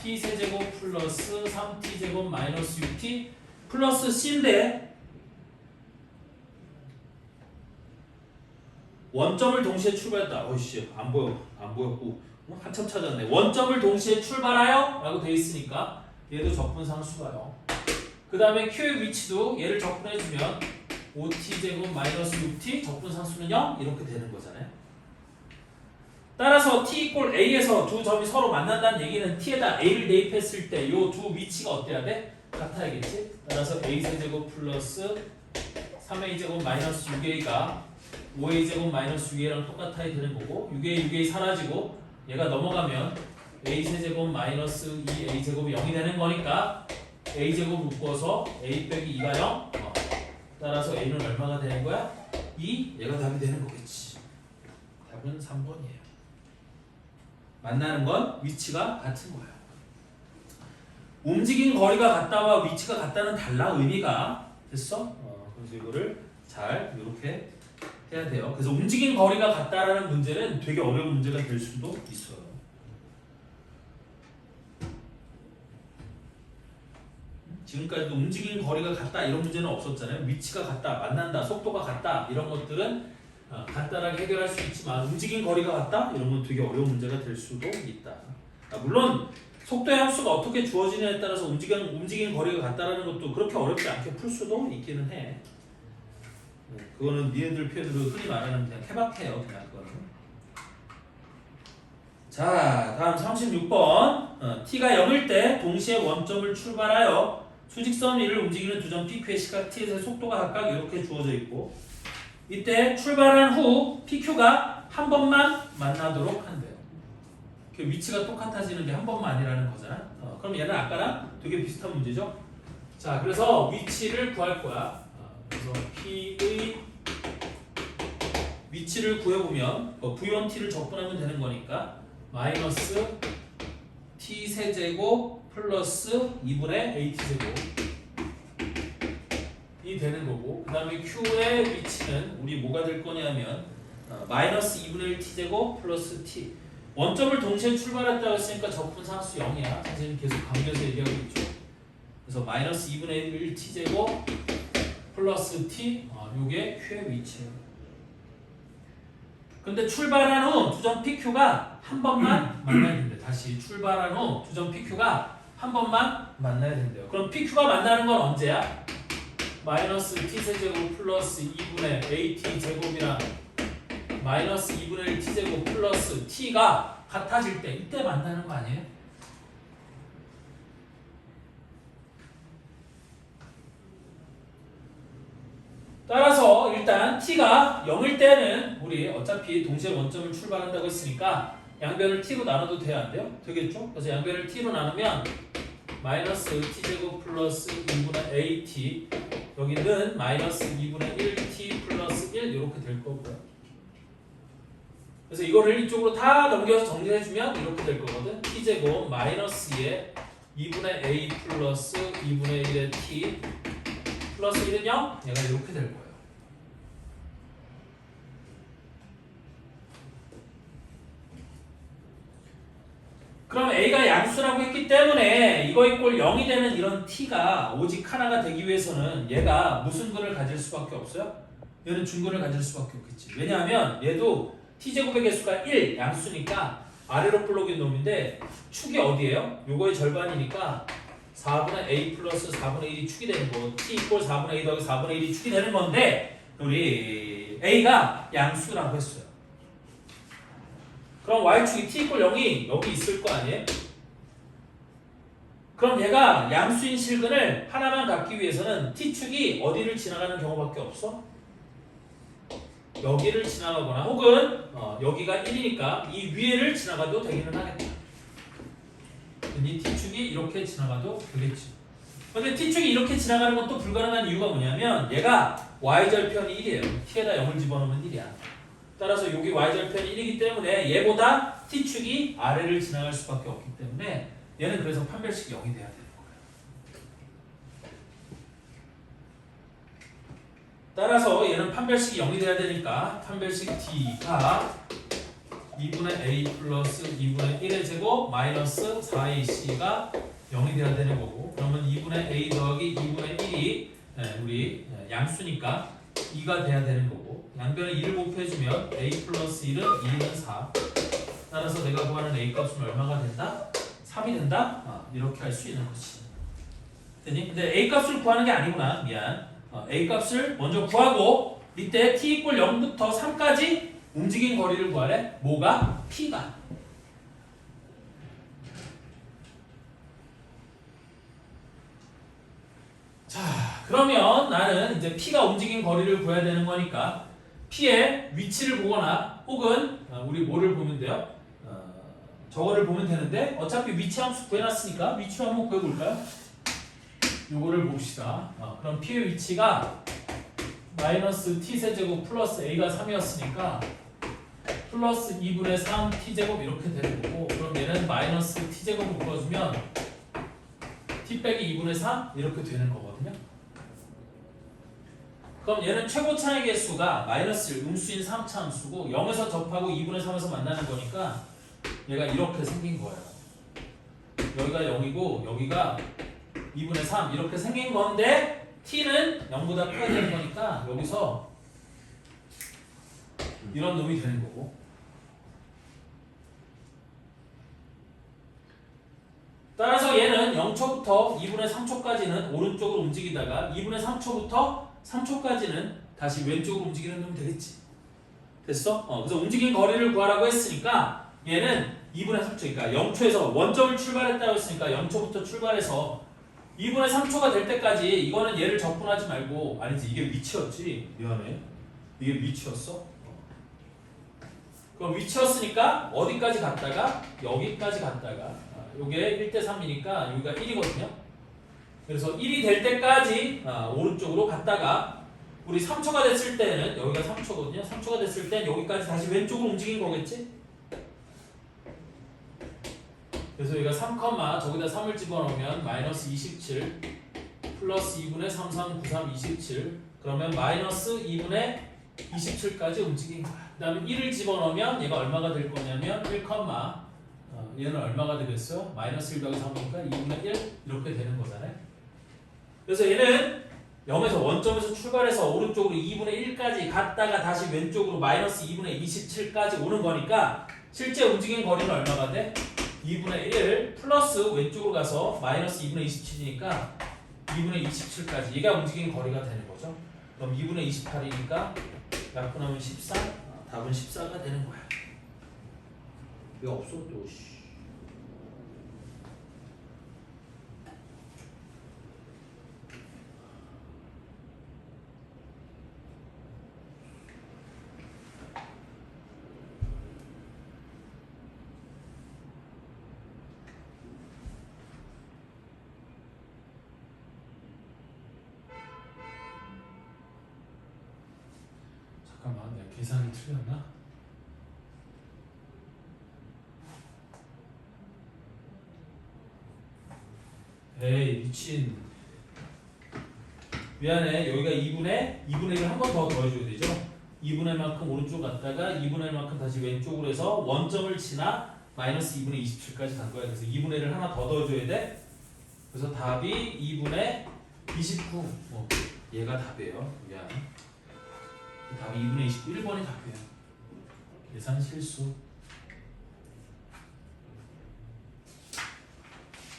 T세제곱 플러스 3T제곱 마이너스 6T 플러스 C인데 원점을 동시에 출발했다. 어이씨 안 보였고 한참 찾았네. 원점을 동시에 출발하여 라고 돼 있으니까 얘도 적분상수가요. 그 다음에 Q의 위치도 얘를 적분해주면 5t제곱 마이너스 6t 적분상수는 0 이렇게 되는 거잖아요. 따라서 t = A에서 두 점이 서로 만난다는 얘기는 t에다 A를 대입했을 때 이 두 위치가 어때야 돼? 같아야겠지? 따라서 A세제곱 플러스 3A제곱 마이너스 6A가 5A제곱 마이너스 6A랑 똑같아야 되는 거고 6A, 6A 사라지고 얘가 넘어가면 A세제곱 마이너스 2A제곱이 0이 되는 거니까 A제곱 묶어서 A 빼기 2가 0 따라서 A는 얼마가 되는 거야? 2? 얘가 답이 되는 거겠지. 답은 3번이에요. 만나는 건 위치가 같은 거야. 움직인 거리가 같다와 위치가 같다는 달라 의미가. 됐어? 그래서 이거를 잘 이렇게 해야 돼요. 그래서 움직인 거리가 같다라는 문제는 되게 어려운 문제가 될 수도 있어요. 지금까지도 움직인 거리가 같다 이런 문제는 없었잖아요. 위치가 같다, 만난다, 속도가 같다 이런 것들은 간단하게 해결할 수 있지만 움직인 거리가 같다 이런 건 되게 어려운 문제가 될 수도 있다. 물론 속도의 함수가 어떻게 주어지냐에 따라서 움직인 거리가 같다라는 것도 그렇게 어렵지 않게 풀 수도 있기는 해. 그거는 니네들 표현으로 흔히 말하는 그냥 케바케예요. 그냥 그거는. 자, 다음 36번. t가 0일 때 동시에 원점을 출발하여 수직선 위를 움직이는 두 점 PQ의 시각 t에서의 속도가 각각 이렇게 주어져 있고 이때 출발한 후 PQ가 한 번만 만나도록 한대요. 그 위치가 똑같아지는 게 한 번만이라는 거잖아. 그럼 얘는 아까랑 되게 비슷한 문제죠. 자, 그래서 위치를 구할 거야. 그래서 P의 위치를 구해보면 V1T를 적분하면 되는 거니까 마이너스 T세제곱 플러스 2분의 AT제곱이 되는 거고 그 다음에 Q의 위치는 우리 뭐가 될 거냐면 마이너스 2분의 1T제곱 플러스 T 원점을 동시에 출발했다고 했으니까 적분상수 0이야. 선생님 계속 강조해서 얘기하고 있죠. 그래서 마이너스 2분의 1T제곱 플러스 T 요게 Q의 위치예요. 근데 출발한 후 두 점 PQ가 한 번만 만나야 된대. 다시 출발한 후 두 점 PQ가 한 번만 만나야 된대요. 그럼 PQ가 만나는 건 언제야? 마이너스 T세제곱 플러스 2분의 AT제곱이랑 마이너스 2분의 1T제곱 플러스 T가 같아질 때 이때 만나는 거 아니에요? 따라서 일단 t가 0일 때는 우리 어차피 동시에 원점을 출발한다고 했으니까 양변을 t로 나눠도 돼야 안 돼요? 되겠죠? 그래서 양변을 t로 나누면 마이너스 t제곱 플러스 2분의 at 여기는 마이너스 2분의 1t 플러스 1 이렇게 될 거고요. 그래서 이거를 이쪽으로 다 넘겨서 정리해주면 이렇게 될 거거든. t제곱 마이너스 2에 2분의 a 플러스 2분의 1의 t 플러스 1은 0? 얘가 이렇게 될 거예요. 그럼 A가 양수라고 했기 때문에 이거 이꼴 0이 되는 이런 T가 오직 하나가 되기 위해서는 얘가 무슨 근을 가질 수밖에 없어요? 얘는 중근을 가질 수밖에 없겠지. 왜냐하면 얘도 T제곱의 개수가 1 양수니까 아래로 플러그인 놈인데 축이 어디예요? 요거의 절반이니까 4분의 A 플러스 4분의 1이 축이 되는 거. T 이꼴 4분의 A 더하기 4분의 1이 축이 되는 건데 우리 A가 양수라고 했어요. 그럼 y축이 t 이꼴 0이 여기 있을 거 아니에요? 그럼 얘가 양수인 실근을 하나만 갖기 위해서는 t축이 어디를 지나가는 경우밖에 없어? 여기를 지나가거나 혹은 여기가 1이니까 이 위에를 지나가도 되기는 하겠다. 이 t축이 이렇게 지나가도 되겠지. 근데 t축이 이렇게 지나가는 건 또 불가능한 이유가 뭐냐면 얘가 y절편이 1이에요. t에다 0을 집어넣으면 1이야. 따라서 여기 y절편이 1이기 때문에 얘보다 t축이 아래를 지나갈 수밖에 없기 때문에 얘는 그래서 판별식이 0이 돼야 되는 거예요. 따라서 얘는 판별식이 0이 돼야 되니까 판별식 t가 2분의 a 플러스 2분의 1의 제곱 마이너스 4ac가 0이 돼야 되는 거고 그러면 2분의 a 더하기 2분의 1이 우리 양수니까 2가 돼야 되는 거고 양변에 2를 곱해주면 a 플러스 1은 2는 4 따라서 내가 구하는 a 값은 얼마가 된다? 3이 된다? 이렇게 할 수 있는 거지. 됐니? 근데 a 값을 구하는 게 아니구나. 미안. a 값을 먼저 구하고 이때 t 이꼴 0부터 3까지 움직인 거리를 구하래. 뭐가? p가. 자, 그러면 나는 이제 p가 움직인 거리를 구해야 되는 거니까 p의 위치를 보거나 혹은 우리 뭐를 보면 돼요? 저거를 보면 되는데 어차피 위치 함수 구해놨으니까 위치로 한번 구해볼까요? 요거를 봅시다. 그럼 p의 위치가 마이너스 t세제곱 플러스 a가 3이었으니까 플러스 2분의 3 t제곱 이렇게 되는 거고 그럼 얘는 마이너스 t제곱을 풀어주면 t 빼기 2분의 3 이렇게 되는 거거든요. 그럼 얘는 최고 차의 개수가 마이너스 1 음수인 3차 함수고 0에서 접하고 2분의 3에서 만나는 거니까 얘가 이렇게 생긴 거예요. 여기가 0이고 여기가 2분의 3 이렇게 생긴 건데 t는 0보다 커야 되는 거니까 여기서 이런 놈이 되는 거고 따라서 얘는 0초부터 2분의 3초까지는 오른쪽으로 움직이다가 2분의 3초부터 3초까지는 다시 왼쪽으로 움직이는 놈이 되겠지. 됐어? 그래서 움직인 거리를 구하라고 했으니까 얘는 2분의 3초, 그러니까 0초에서 원점을 출발했다고 했으니까 0초부터 출발해서 2분의 3초가 될 때까지 이거는 얘를 적분하지 말고 아니지 이게 위치였지. 미안해. 이게 위치였어? 그럼 위치였으니까 어디까지 갔다가 여기까지 갔다가 요게 1대 3이니까 여기가 1이거든요. 그래서 1이 될 때까지 오른쪽으로 갔다가 우리 3초가 됐을 때는 여기가 3초거든요. 3초가 됐을 땐 여기까지 다시 왼쪽으로 움직인 거겠지? 그래서 여기가 3, 저기다 3을 집어넣으면 마이너스 27 플러스 2분의 3, 3, 9, 3, 27 그러면 마이너스 2분의 27까지 움직인 거야. 그 다음에 1을 집어넣으면 얘가 얼마가 될 거냐면 1, 얘는 얼마가 되겠어요? 마이너스 1 더하기 3이니까 2분의 1 이렇게 되는 거잖아요. 그래서 얘는 0에서 원점에서 출발해서 오른쪽으로 2분의 1까지 갔다가 다시 왼쪽으로 마이너스 2분의 27까지 오는 거니까 실제 움직인 거리는 얼마가 돼? 2분의 1 플러스 왼쪽으로 가서 마이너스 2분의 27이니까 2분의 27까지 얘가 움직인 거리가 되는 거죠. 그럼 2분의 28이니까 약분하면 14 답은 14가 되는 거야. 왜 없어 또 씨. 잠깐만 내가 계산이 틀렸나? 에이 미친 미안해 여기가 2분의 1을 한 번 더 더해줘야 되죠 2분의 만큼 오른쪽 갔다가 2분의 만큼 다시 왼쪽으로 해서 원점을 지나 마이너스 2분의 27까지 간 거야. 그래서 2분의 1을 하나 더 넣어줘야 돼. 그래서 답이 2분의 29. 얘가 답이에요. 미안. 답이 2분의 21번이 답이에요. 계산 실수.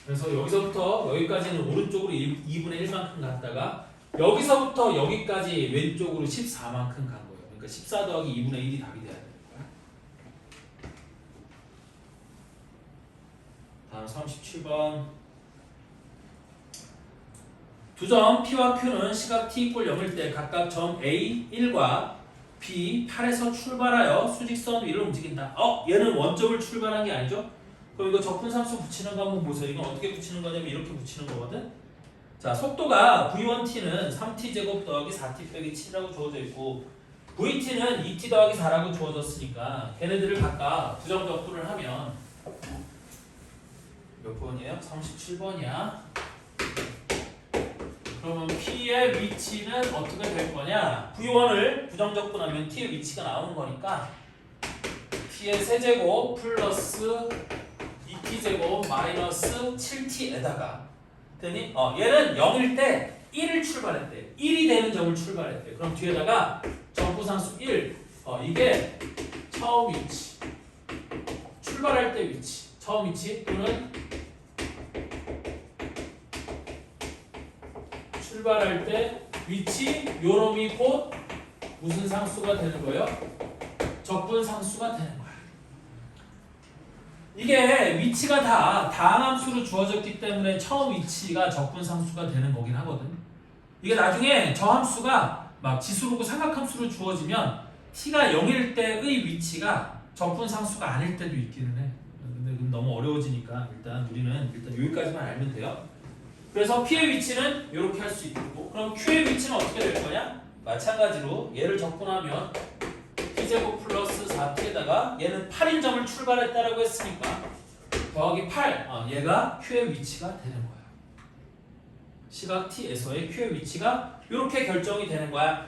그래서 여기서부터 여기까지는 오른쪽으로 2분의 1만큼 갔다가 여기서부터 여기까지 왼쪽으로 14만큼 간 거예요. 그러니까 14 더하기 2분의 1이 답이 돼야 되는 거야. 다음 37번. 두 점 P와 Q는 시각 T = 0일 때 각각 점 A 1과 B 8에서 출발하여 수직선 위를 움직인다. 얘는 원점을 출발한 게 아니죠? 그럼 이거 적분상수 붙이는 거 한번 보세요. 이건 어떻게 붙이는 거냐면 이렇게 붙이는 거거든. 자, 속도가 V1t는 3t제곱 더하기 4t 빼기 7이라고 주어져 있고 VT는 2t 더하기 4라고 주어졌으니까 걔네들을 각각 부정 적분을 하면 몇 번이에요? 37번이야. 그러면 P의 위치는 어떻게 될 거냐? V1을 부정 적분하면 T의 위치가 나오는 거니까 T의 세제곱 플러스 2t제곱 마이너스 7t에다가 됐니? 얘는 0일 때 1을 출발했대. 1이 되는 점을 출발했대. 그럼 뒤에다가 정부상수 1. 이게 처음 위치. 출발할 때 위치. 처음 위치 또는 출발할 때 위치. 요놈이 곧 무슨 상수가 되는 거예요? 적분상수가 되는 거야. 이게 위치가 다 다항함수로 주어졌기 때문에 처음 위치가 적분상수가 되는 거긴 하거든. 이게 나중에 저 함수가 막 지수로고 삼각함수로 주어지면 t가 0일 때의 위치가 적분상수가 아닐 때도 있기는 해. 근데 너무 어려워지니까 우리는 여기까지만 알면 돼요. 그래서 P의 위치는 이렇게 할 수 있고, 그럼 Q의 위치는 어떻게 될 거냐? 마찬가지로 얘를 적분하면 t제곱 플러스 4t에다가 얘는 8인 점을 출발했다라고 했으니까 더하기 8. 얘가 Q의 위치가 되는 거야. 시각 T에서의 Q의 위치가 이렇게 결정이 되는 거야.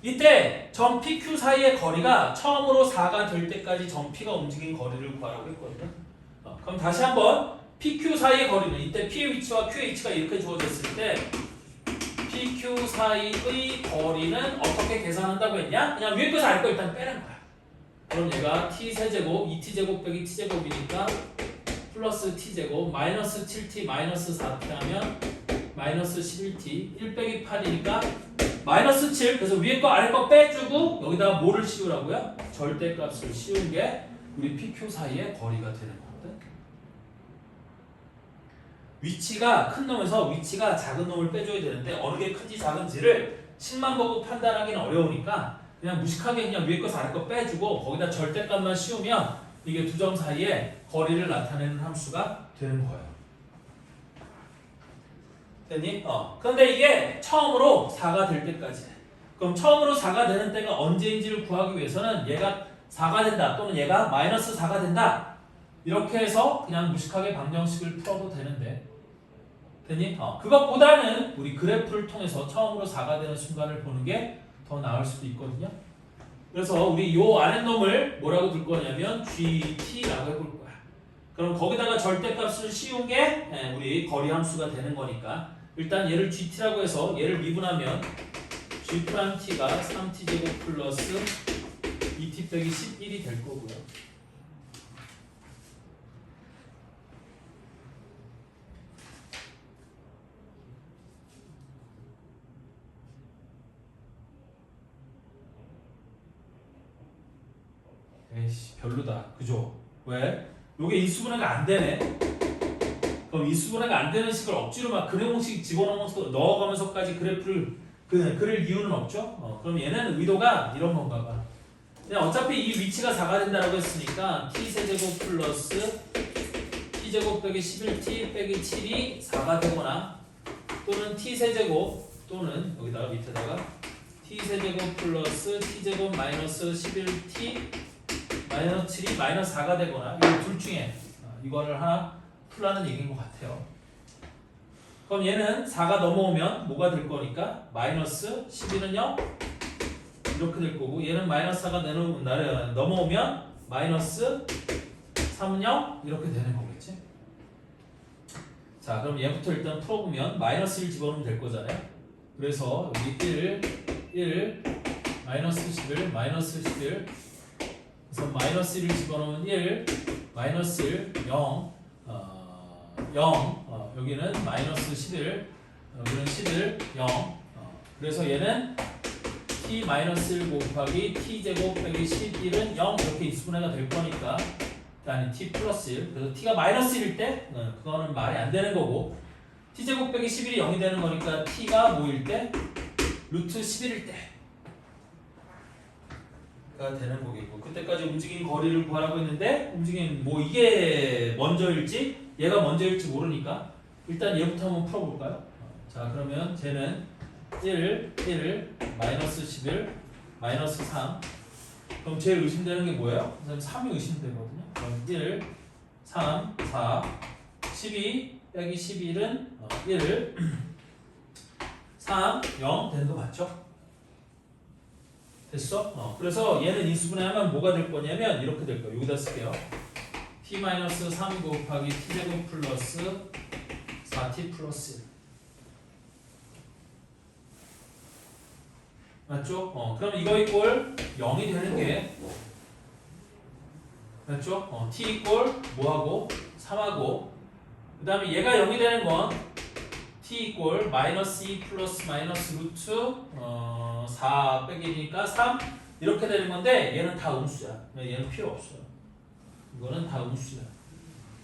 이때 점 PQ 사이의 거리가 처음으로 4가 될 때까지 점 P가 움직인 거리를 구하라고 했거든요. 그럼 다시 한번 PQ 사이의 거리는 이때 P의 위치와 Q의 위치가 이렇게 주어졌을 때 PQ 사이의 거리는 어떻게 계산한다고 했냐? 그냥 위에 것을 알 거 일단 빼는 거야. 그럼 얘가 t세제곱 2t제곱 빼기 t제곱이니까 플러스 t제곱 마이너스 7t 마이너스 4t 하면 마이너스 11t 1 빼기 8이니까 마이너스 7. 그래서 위에 거 아래 거 빼주고 여기다가 뭐를 씌우라고요? 절대값을 씌운 게 우리 PQ 사이의 거리가 되는 거거든. 위치가 큰 놈에서 위치가 작은 놈을 빼줘야 되는데 어느 게 큰지 작은지를 식만 보고 판단하기는 어려우니까 그냥 무식하게 그냥 위에 거 아래 거 빼주고 거기다 절대값만 씌우면 이게 두 점 사이에 거리를 나타내는 함수가 되는 거예요. 됐니? 그런데 이게 처음으로 4가 될 때까지. 그럼 처음으로 4가 되는 때가 언제인지를 구하기 위해서는 얘가 4가 된다 또는 얘가 마이너스 4가 된다. 이렇게 해서 그냥 무식하게 방정식을 풀어도 되는데 됐니? 그것보다는 우리 그래프를 통해서 처음으로 4가 되는 순간을 보는 게 더 나을 수도 있거든요. 그래서 우리 요 아랫놈을 뭐라고 둘 거냐면 GT라고 해볼 거야. 그럼 거기다가 절대값을 씌운 게 우리 거리 함수가 되는 거니까 일단 얘를 GT라고 해서 얘를 미분하면 G 프라임 T가 3T제곱 플러스 2T 빼기 11이 될 거고요. 에이씨 별로다. 그죠? 왜? 요게 인수분해가 안 되네. 그럼 인수분해가 안 되는 식을 억지로 막 그래 공식 집어넣어서 넣어가면서까지 그래프를 그릴 이유는 없죠? 그럼 얘는 의도가 이런 건가 봐. 그냥 어차피 이 위치가 4가 된다라고 했으니까 t세제곱 플러스 t제곱 빼기 11t 빼기 7이 4가 되거나 또는 t세제곱 또는 여기다가 밑에다가 t세제곱 플러스 t제곱 마이너스 11t 마이너스 7이 마이너스 4가 되거나 이 둘 중에 이거를 하나 풀라는 얘기인 것 같아요. 그럼 얘는 4가 넘어오면 뭐가 될 거니까 마이너스 11은요 이렇게 될 거고 얘는 마이너스 4가 넘어오면 마이너스 3은 0 이렇게 되는 거겠지. 자 그럼 얘부터 일단 풀어보면 마이너스 1 집어넣으면 될 거잖아요. 그래서 여기 1 마이너스 11 마이너스 11 그래서 마이너스 1을 집어넣으면 1 마이너스 1 0 여기는 마이너스 11 여기는 11 0 그래서 얘는 t 마이너스 1 곱하기 t 제곱 빼기 11은 0 이렇게 인수분해가 될 거니까 아니 t 플러스 1 그래서 t가 마이너스 1일 때 그거는 말이 안 되는 거고 t 제곱 빼기 11이 0이 되는 거니까 t가 뭐일 때 루트 11일 때가 되는 거겠고 그때까지 움직인 거리를 구하라고 했는데 움직인 뭐 이게 먼저일지 얘가 먼저일지 모르니까 일단 얘부터 한번 풀어볼까요? 자 그러면 쟤는 1 마이너스 11 마이너스 3 그럼 제일 의심되는 게 뭐예요? 3이 의심되거든요. 그럼 1 3 4 12 빼기 11은 1 3 0 되는 거 맞죠? 됐어? 그래서 얘는 인수분해하면 뭐가 될 거냐면 이렇게 될 거예요. 여기다 쓸게요. t-3 곱하기 t제곱 플러스 4t 플러스 1 맞죠? 그럼 이거 이꼴 0이 되는 게 맞죠? t 이꼴 뭐하고 3하고 그 다음에 얘가 0이 되는 건 t 이꼴 마이너스 2 플러스 마이너스 루트 4 빼기니까 3 이렇게 되는 건데 얘는 다 음수야. 얘는 필요 없어요. 이거는 다 음수야.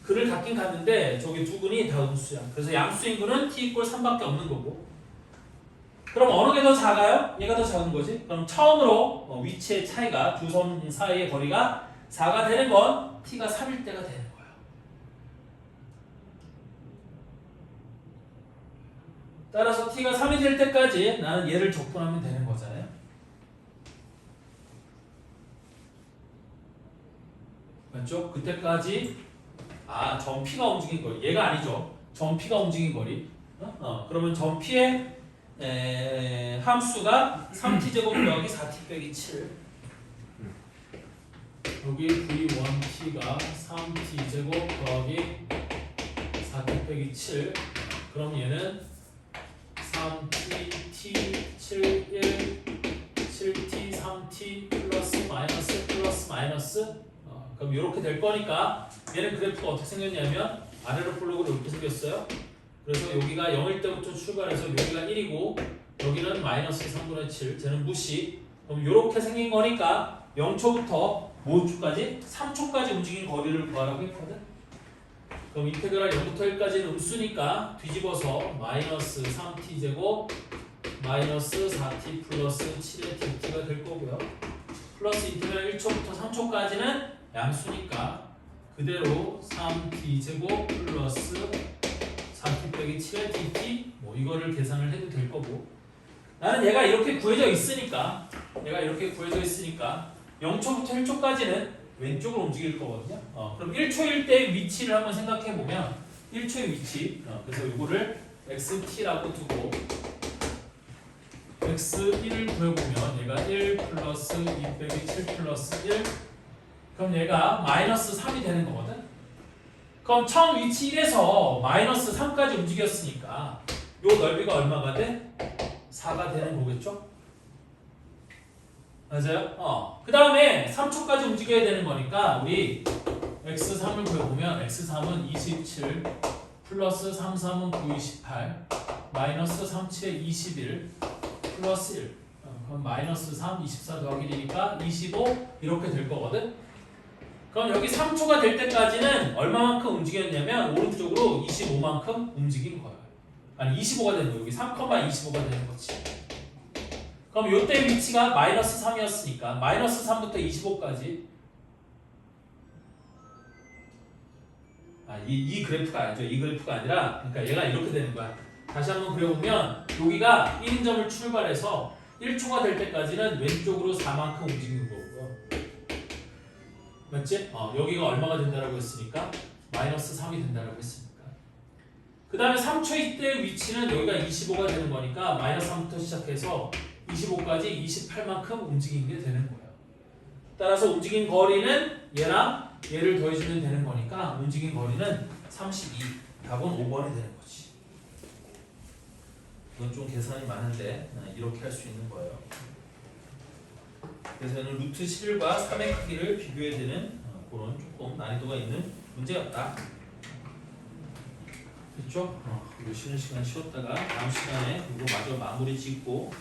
글을 갖긴 갖는데 저기 두 분이 다 음수야. 그래서 양수인 분은 t 이꼴 3밖에 없는 거고 그럼 어느 게 더 작아요? 얘가 더 작은 거지. 그럼 처음으로 위치의 차이가 두 선 사이의 거리가 4가 되는 건 t가 3일 때가 되는 거예요. 따라서 t가 3이 될 때까지 나는 얘를 적분하면 되는 거잖아요. 맞죠? 그때까지 점 p가 움직인 거리. 얘가 아니죠. 점 p가 움직인 거리. 그러면 점 p의 함수가 3t제곱 더하기 4t 빼기 7 여기 v1t가 3t제곱 더하기 4t 빼기 7 그럼 얘는 3t, t, 7, 1, 7t, 3t 플러스 마이너스 그럼 이렇게 될 거니까 얘는 그래프가 어떻게 생겼냐면 아래로 볼록으로 이렇게 생겼어요. 그래서 여기가 0일 때부터 출발해서 여기가 1이고 여기는 마이너스 3분의 7 쟤는 무시 그럼 이렇게 생긴 거니까 0초부터 몇 초까지? 3초까지 움직인 거리를 구하라고 했거든. 그럼 인테그랄 0부터 1까지는 음수니까 뒤집어서 마이너스 3t제곱 마이너스 4t 플러스 7의 dt가 될 거고요. 플러스 인테그랄 1초부터 3초까지는 양수니까 그대로 3t제곱 플러스 4t 빼기 7의 dt 뭐 이거를 계산을 해도 될 거고 나는 얘가 이렇게 구해져 있으니까 0초부터 1초까지는 왼쪽으로 움직일 거거든요. 그럼 1초일 때 위치를 한번 생각해 보면 1초의 위치 그래서 이거를 xt라고 두고 x1을 구해보면 얘가 1 플러스 2 빼기 7 플러스 1 그럼 얘가 마이너스 3이 되는 거거든. 그럼 처음 위치 1에서 마이너스 3까지 움직였으니까 요 넓이가 얼마가 돼? 4가 되는 거겠죠? 맞아요? 그 다음에 3초까지 움직여야 되는 거니까 우리 x3을 구해보면 x3은 27 플러스 3, 3은 9, 28 마이너스 3, 7에 21 플러스 1 그럼 마이너스 3, 24 더하기 1이니까 25 이렇게 될 거거든? 그럼 여기 3초가 될 때까지는 얼마만큼 움직였냐면 오른쪽으로 25만큼 움직인 거예요. 아니 25가 되는 거예요. 여기 3,25가 되는 거지. 그럼 요때 위치가 마이너스 3이었으니까 마이너스 3부터 25까지 이 그래프가 아니죠. 이 그래프가 아니라 그러니까 얘가 이렇게 되는 거야. 다시 한번 그려보면 여기가 1인점을 출발해서 1초가 될 때까지는 왼쪽으로 4만큼 움직이는 거고요. 맞지? 여기가 얼마가 된다라고 했으니까 마이너스 3이 된다라고 했으니까 그 다음에 3초일 때 위치는 여기가 25가 되는 거니까 마이너스 3부터 시작해서 25까지 28만큼 움직인 게 되는 거예요. 따라서 움직인 거리는 얘랑 얘를 더해주면 되는 거니까 움직인 거리는 32. 답은 5번이 되는 거지. 이건 좀 계산이 많은데 이렇게 할 수 있는 거예요. 그래서 얘는 루트 11과 3의 크기를 비교해야 되는 그런 조금 난이도가 있는 문제였다. 됐죠? 그리고 쉬는 시간 쉬었다가 다음 시간에 이거 마저 마무리 짓고